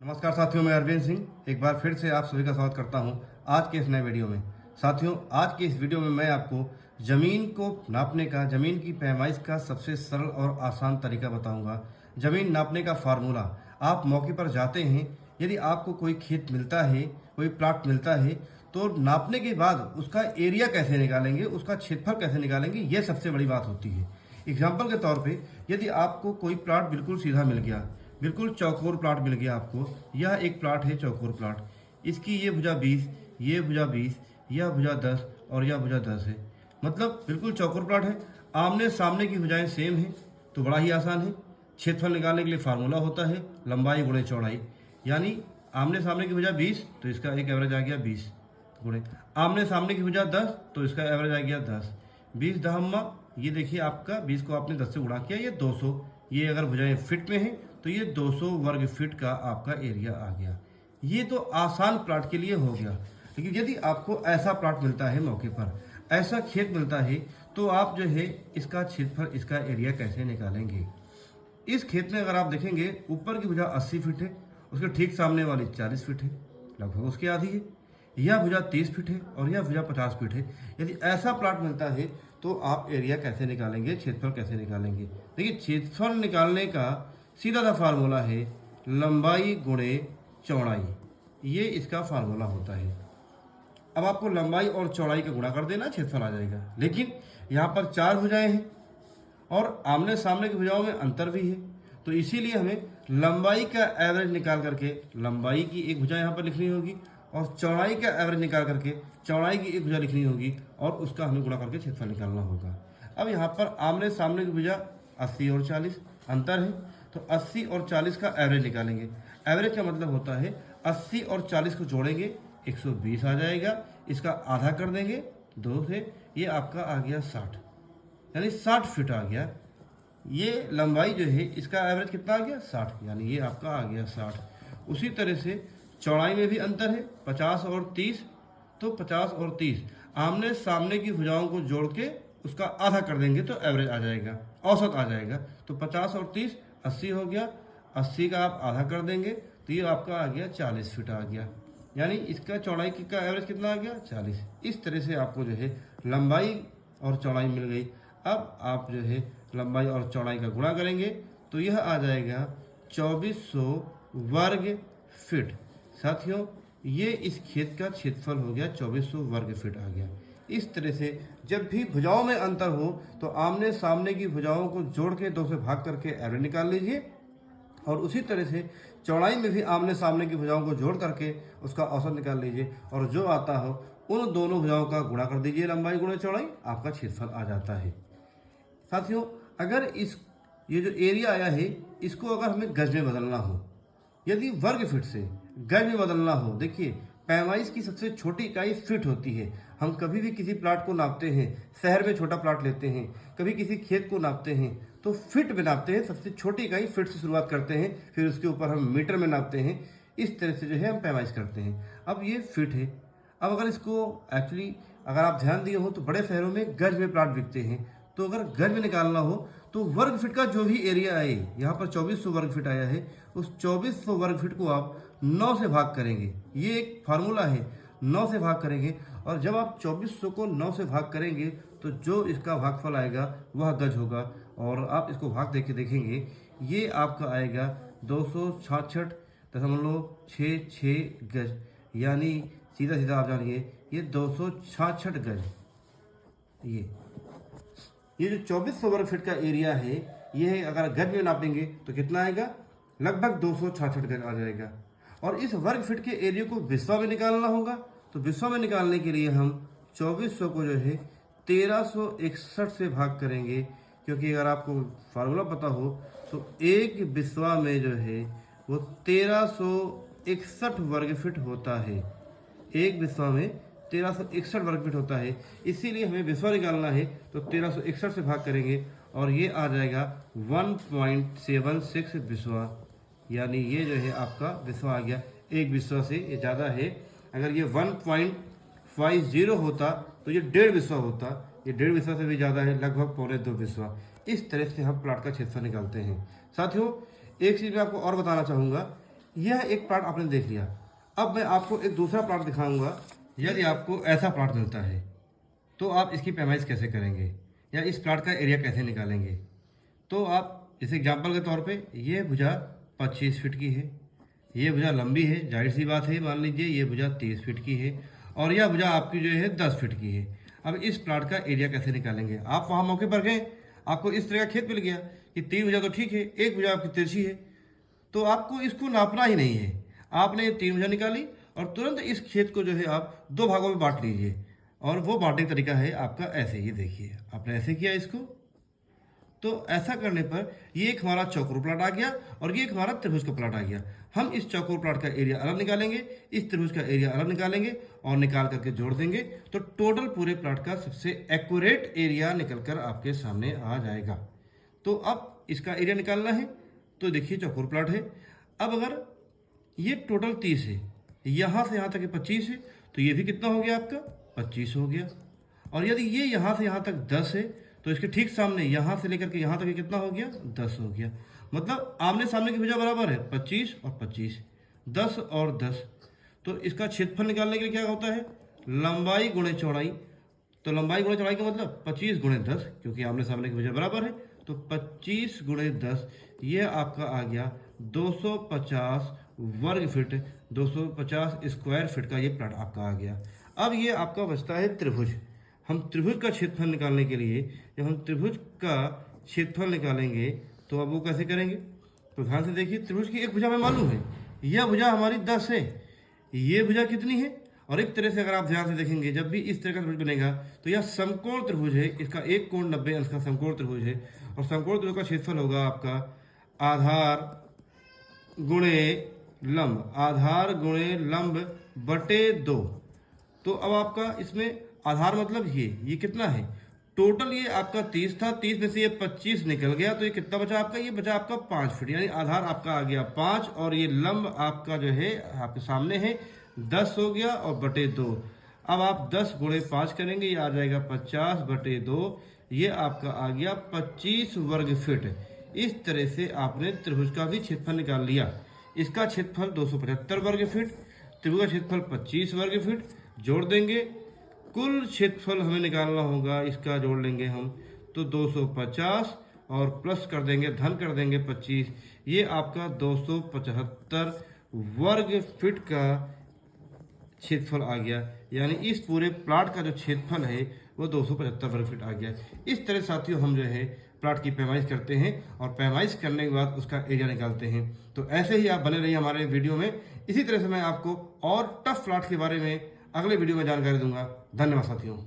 नमस्कार साथियों, मैं अरविंद सिंह एक बार फिर से आप सभी का स्वागत करता हूं आज के इस नए वीडियो में। साथियों, आज के इस वीडियो में मैं आपको ज़मीन को नापने का, ज़मीन की पैमाइश का सबसे सरल और आसान तरीका बताऊंगा। ज़मीन नापने का फार्मूला। आप मौके पर जाते हैं, यदि आपको कोई खेत मिलता है, कोई प्लाट मिलता है, तो नापने के बाद उसका एरिया कैसे निकालेंगे, उसका क्षेत्रफल कैसे निकालेंगे, ये सबसे बड़ी बात होती है। एग्जाम्पल के तौर पे यदि आपको कोई प्लाट बिल्कुल सीधा मिल गया, बिल्कुल चौकोर प्लाट मिल गया आपको, यह एक प्लाट है चौकोर प्लाट, इसकी ये भुजा 20, ये भुजा 20, यह भुजा 10 और यह भुजा 10 है, मतलब बिल्कुल चौकोर प्लाट है। आमने सामने की भुजाएं सेम है, तो बड़ा ही आसान है। क्षेत्रफल निकालने के लिए फार्मूला होता है लंबाई गुणे चौड़ाई, यानी आमने सामने की भुजा 20 तो इसका एक एवरेज आ गया 20 गुणे आमने सामने की भुजा 10 तो इसका एवरेज आ गया 10। 20 दहम्मा, ये देखिए आपका 20 को आपने 10 से गुणा किया, ये 200। ये अगर भुजाएं फिट में हैं तो ये 200 वर्ग फीट का आपका एरिया आ गया। ये तो आसान प्लाट के लिए हो गया। लेकिन यदि आपको ऐसा प्लाट मिलता है, मौके पर ऐसा खेत मिलता है, तो आप जो है इसका क्षेत्रफल, इसका एरिया कैसे निकालेंगे। इस खेत में अगर आप देखेंगे, ऊपर की भुजा 80 फीट है, उसके ठीक सामने वाली 40 फीट है, लगभग उसकी आधी है। यह भुजा 30 फीट है और यह भुजा 50 फीट है। यदि ऐसा प्लाट मिलता है तो आप एरिया कैसे निकालेंगे, क्षेत्रफल कैसे निकालेंगे। देखिए, क्षेत्रफल निकालने का सीधा सा फार्मूला है लंबाई गुणे चौड़ाई, ये इसका फार्मूला होता है। अब आपको लंबाई और चौड़ाई का गुणा कर देना, क्षेत्रफल आ जाएगा। लेकिन यहाँ पर 4 भुजाएं हैं और आमने सामने की भुजाओं में अंतर भी है, तो इसीलिए हमें लंबाई का एवरेज निकाल करके लंबाई की एक भुजा यहाँ पर लिखनी होगी और चौड़ाई का एवरेज निकाल करके चौड़ाई की एक भुजा लिखनी होगी और उसका हमें गुणा करके क्षेत्रफल निकालना होगा। अब यहाँ पर आमने सामने की भुजा 80 और 40 अंतर है, तो 80 और 40 का एवरेज निकालेंगे। एवरेज का मतलब होता है 80 और 40 को जोड़ेंगे 120 आ जाएगा, इसका आधा कर देंगे 2 से, ये आपका आ गया 60, यानी 60 फीट आ गया। ये लंबाई जो है इसका एवरेज कितना आ गया 60, यानी ये आपका आ गया 60। उसी तरह से चौड़ाई में भी अंतर है 50 और 30, तो 50 और 30 आमने सामने की भुजाओं को जोड़ के उसका आधा कर देंगे तो एवरेज आ जाएगा, औसत आ जाएगा। तो 50 और 30 80 हो गया, 80 का आप आधा कर देंगे तो ये आपका आ गया 40 फीट आ गया, यानी इसका चौड़ाई का एवरेज कितना आ गया 40। इस तरह से आपको जो है लंबाई और चौड़ाई मिल गई। अब आप जो है लंबाई और चौड़ाई का गुणा करेंगे तो यह आ जाएगा 2400 वर्ग फीट। साथियों, ये इस खेत का क्षेत्रफल हो गया 2400 वर्ग फीट आ गया। इस तरह से जब भी भुजाओं में अंतर हो तो आमने सामने की भुजाओं को जोड़ के 2 से भाग करके एवरेज निकाल लीजिए, और उसी तरह से चौड़ाई में भी आमने सामने की भुजाओं को जोड़ करके उसका औसत निकाल लीजिए, और जो आता हो उन दोनों भुजाओं का गुणा कर दीजिए, लंबाई गुणे चौड़ाई, आपका क्षेत्रफल आ जाता है। साथियों, अगर ये जो एरिया आया है इसको अगर हमें गज में बदलना हो, यदि वर्ग फीट से गज में बदलना हो, देखिए पैमाइश की सबसे छोटी इकाई फीट होती है। हम कभी भी किसी प्लाट को नापते हैं, शहर में छोटा प्लाट लेते हैं, कभी किसी खेत को नापते हैं तो फीट में नापते हैं। सबसे छोटी इकाई फीट से शुरुआत करते हैं, फिर उसके ऊपर हम मीटर में नापते हैं। इस तरह से जो है हम पैमाइश करते हैं। अब ये फीट है। अब अगर इसको एक्चुअली अगर आप ध्यान दिए हो तो बड़े शहरों में गज में प्लाट बिकते हैं, तो अगर गज में निकालना हो तो वर्ग फीट का जो भी एरिया आए, यहाँ पर 2400 वर्ग फीट आया है, उस 2400 वर्ग फीट को आप 9 से भाग करेंगे। ये एक फार्मूला है, 9 से भाग करेंगे, और जब आप 2400 को 9 से भाग करेंगे तो जो इसका भागफल आएगा वह गज होगा। और आप इसको भाग देके देखेंगे, ये आपका आएगा 266.66 गज, यानी सीधा सीधा आप जानिए ये 266 गज। ये जो 2400 वर्ग फीट का एरिया है, ये है अगर गज में नापेंगे तो कितना आएगा, लगभग 266 गज आ जाएगा। और इस वर्ग फीट के एरिया को बिस्वा में निकालना होगा, तो बिस्वा में निकालने के लिए हम 2400 को जो है 1361 से भाग करेंगे, क्योंकि अगर आपको फार्मूला पता हो तो एक बिस्वा में जो है वो 1361 वर्ग फीट होता है। एक बिस्वा में 1361 वर्ग फीट होता है, इसीलिए हमें बिस्वा निकालना है तो 1361 से भाग करेंगे और ये आ जाएगा 1.76 बिस्वा, यानी ये जो है आपका बिस्वा आ गया। एक बिस्वा से ये ज़्यादा है, अगर ये 1.50 होता तो ये 1.5 बिस्वा होता, ये 1.5 बिस्वा से भी ज़्यादा है, लगभग 1.25 बिस्वा। इस तरह से हम प्लाट का क्षेत्रफल निकालते हैं। साथियों, एक चीज़ मैं आपको और बताना चाहूँगा, यह एक प्लाट आपने देख लिया। अब मैं आपको एक दूसरा प्लाट दिखाऊंगा। यदि आपको ऐसा प्लाट मिलता है तो आप इसकी पैमाइश कैसे करेंगे या इस प्लाट का एरिया कैसे निकालेंगे। तो आप जैसे एग्जांपल के तौर पे ये भुजा 25 फीट की है, ये भुजा लंबी है, जाहिर सी बात है, मान लीजिए ये भुजा 30 फीट की है और यह भुजा आपकी जो है 10 फीट की है। अब इस प्लाट का एरिया कैसे निकालेंगे। आप वहाँ मौके पर गए, आपको इस तरह का खेत मिल गया कि 3 भुजा तो ठीक है, एक भुजा आपकी तिरछी है, तो आपको इसको नापना ही नहीं है। आपने ये 3 भुजा निकाली और तुरंत इस खेत को जो है आप 2 भागों में बांट लीजिए। और वो बांटने का तरीका है आपका ऐसे, ही देखिए आपने ऐसे किया इसको, तो ऐसा करने पर ये एक हमारा चौकोर प्लाट आ गया और ये एक हमारा त्रिभुज का प्लाट आ गया। हम इस चौकोर प्लाट का एरिया अलग निकालेंगे, इस त्रिभुज का एरिया अलग निकालेंगे और निकाल करके जोड़ देंगे, तो टोटल पूरे प्लाट का सबसे एक्यूरेट एरिया निकलकर आपके सामने आ जाएगा। तो अब इसका एरिया निकालना है, तो देखिए चौकोर प्लाट है। अब अगर ये टोटल 30 है, यहाँ से यहाँ तक 25 है, तो ये भी कितना हो गया आपका 25 हो गया। और यदि ये यहाँ से यहाँ तक 10 है, तो इसके ठीक सामने यहाँ से लेकर के यहाँ तक कितना हो गया 10 हो गया। मतलब आमने सामने की भुजा बराबर है 25 और 25, 10 और 10। तो इसका क्षेत्रफल निकालने के लिए क्या होता है, लंबाई गुणे चौड़ाई। तो लंबाई गुणे चौड़ाई का मतलब 25 गुणे 10, क्योंकि आमने सामने की भुजा बराबर है, तो 25 गुणे 10 ये आपका आ गया 250 वर्ग फीट, 250 स्क्वायर फीट का ये प्लाट आपका आ गया। अब ये आपका बचता है त्रिभुज। हम त्रिभुज का क्षेत्रफल निकालने के लिए जब हम त्रिभुज का क्षेत्रफल निकालेंगे तो अब वो कैसे करेंगे, तो ध्यान से देखिए। त्रिभुज की एक भुजा हमें मालूम है, यह भुजा हमारी 10 है, ये भुजा कितनी है, और एक तरह से अगर आप ध्यान से देखेंगे जब भी इस तरह का त्रिभुज बनेगा तो यह समकोण त्रिभुज है, इसका एक कोण 90 अंश का समकोण त्रिभुज है। और समकोण त्रिभुज का क्षेत्रफल होगा आपका आधार गुणे लंब, आधार गुणे लंब बटे 2। तो अब आपका इसमें आधार मतलब ये कितना है, टोटल ये आपका 30 था, 30 में से ये 25 निकल गया, तो ये कितना बचा आपका, ये बचा आपका 5 फीट, यानी आधार आपका आ गया 5 और ये लंब आपका जो है आपके सामने है 10 हो गया और बटे 2। अब आप 10 गुणे 5 करेंगे, ये आ जाएगा 50 बटे 2, ये आपका आ गया 25 वर्ग फीट। इस तरह से आपने त्रिभुज का भी क्षेत्रफल निकाल लिया। इसका क्षेत्रफल 275 वर्ग फीट, त्रिभुज का क्षेत्रफल 25 वर्ग फीट, जोड़ देंगे, कुल क्षेत्रफल हमें निकालना होगा, इसका जोड़ लेंगे हम, तो 250 और प्लस कर देंगे, धन कर देंगे 25, ये आपका 275 वर्ग फीट का क्षेत्रफल आ गया। यानी इस पूरे प्लाट का जो क्षेत्रफल है वो 275 वर्ग फीट आ गया। इस तरह साथियों हम जो है प्लाट की पैमाइश करते हैं और पैमाइश करने के बाद उसका एरिया निकालते हैं। तो ऐसे ही आप बने रहिए हमारे वीडियो में। इसी तरह से मैं आपको और टफ प्लाट के बारे में अगले वीडियो में जानकारी दूंगा। धन्यवाद साथियों।